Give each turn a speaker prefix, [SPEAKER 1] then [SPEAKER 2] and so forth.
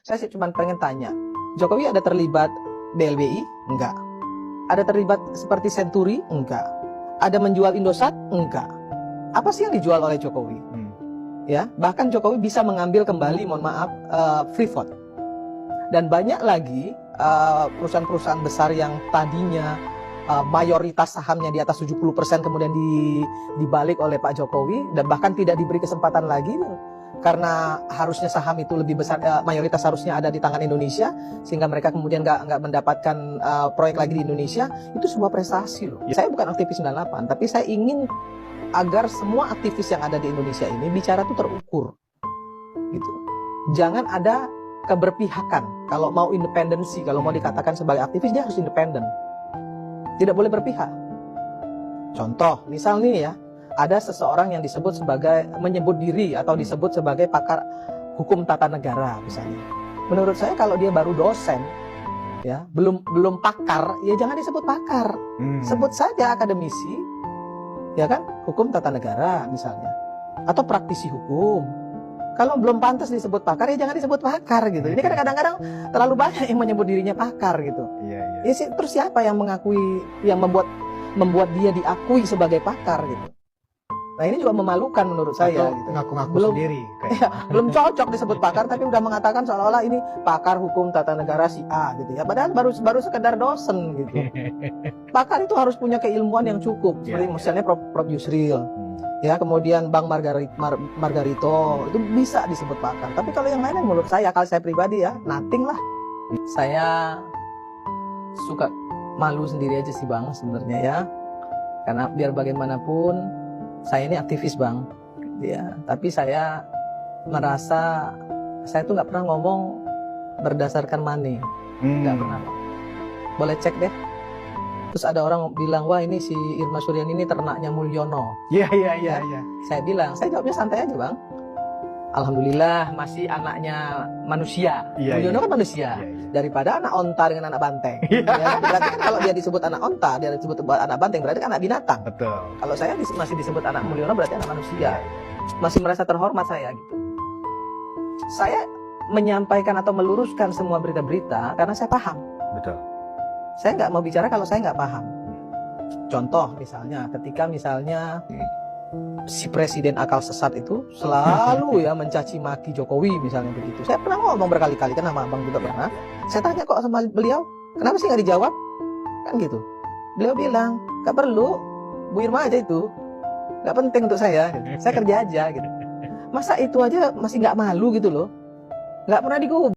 [SPEAKER 1] Saya sih cuma pengen tanya, Jokowi ada terlibat BLBI? Enggak. Ada terlibat seperti Senturi? Enggak. Ada menjual Indosat? Enggak. Apa sih yang dijual oleh Jokowi? Ya, bahkan Jokowi bisa mengambil kembali, mohon maaf, Freeport. Dan banyak lagi perusahaan-perusahaan besar yang tadinya mayoritas sahamnya di atas 70% kemudian dibalik oleh Pak Jokowi dan bahkan tidak diberi kesempatan lagi karena harusnya saham itu lebih besar, mayoritas harusnya ada di tangan Indonesia sehingga mereka kemudian nggak mendapatkan proyek lagi di Indonesia. Itu sebuah prestasi loh. Saya bukan aktivis 98, tapi saya ingin agar semua aktivis yang ada di Indonesia ini bicara tuh terukur gitu. Jangan ada keberpihakan. Kalau mau independensi, kalau mau dikatakan sebagai aktivis, dia harus independen. Tidak boleh berpihak. Contoh, misal nih ya, ada seseorang yang disebut sebagai, menyebut diri atau disebut sebagai pakar hukum tata negara misalnya. Menurut saya kalau dia baru dosen, ya belum pakar, ya jangan disebut pakar. Sebut saja akademisi, ya kan, hukum tata negara misalnya, atau praktisi hukum. Kalau belum pantas disebut pakar, ya jangan disebut pakar gitu. Ini kan kadang-kadang terlalu banyak yang menyebut dirinya pakar gitu. Ya, terus siapa yang mengakui, yang membuat dia diakui sebagai pakar gitu? Nah ini juga memalukan menurut saya. Gitu.
[SPEAKER 2] Ngaku-ngaku sendiri.
[SPEAKER 1] Ya, belum cocok disebut pakar, tapi udah mengatakan seolah-olah ini pakar hukum tata negara si A gitu ya. Padahal baru sekedar dosen gitu. Pakar itu harus punya keilmuan yang cukup. Seperti misalnya Prof. Yusril. Ya, kemudian Bang Margarito itu bisa disebut pakar. Tapi kalau yang lainnya menurut saya, kalau saya pribadi ya, nothing lah. Saya suka malu sendiri aja sih Bang sebenarnya ya. Karena biar bagaimanapun saya ini aktivis Bang. Ya, tapi saya merasa saya tuh nggak pernah ngomong berdasarkan money. Nggak pernah. Boleh cek deh. Terus ada orang bilang, wah ini si Irma Suryani ini ternaknya Mulyono.
[SPEAKER 2] Iya.
[SPEAKER 1] Saya bilang, saya jawabnya santai aja Bang. Alhamdulillah masih anaknya manusia. Mulyono kan manusia. Daripada anak onta dengan anak banteng. Ya, berarti kan kalau dia disebut anak onta, dia disebut anak banteng, berarti kan anak binatang.
[SPEAKER 2] Betul.
[SPEAKER 1] Kalau saya masih disebut anak Mulyono, berarti anak manusia. Masih merasa terhormat saya gitu. Saya menyampaikan atau meluruskan semua berita-berita karena saya paham.
[SPEAKER 2] Betul.
[SPEAKER 1] Saya nggak mau bicara kalau saya nggak paham. Contoh misalnya, ketika misalnya si presiden akal sesat itu selalu ya mencaci maki Jokowi misalnya begitu. Saya pernah ngomong berkali-kali, kan sama Abang juga pernah. Saya tanya kok sama beliau, kenapa sih nggak dijawab? Kan gitu. Beliau bilang, nggak perlu, Bu Irma aja itu. Nggak penting untuk saya. Gitu. Saya kerja aja gitu. Masa itu aja masih nggak malu gitu loh. Nggak pernah digubris.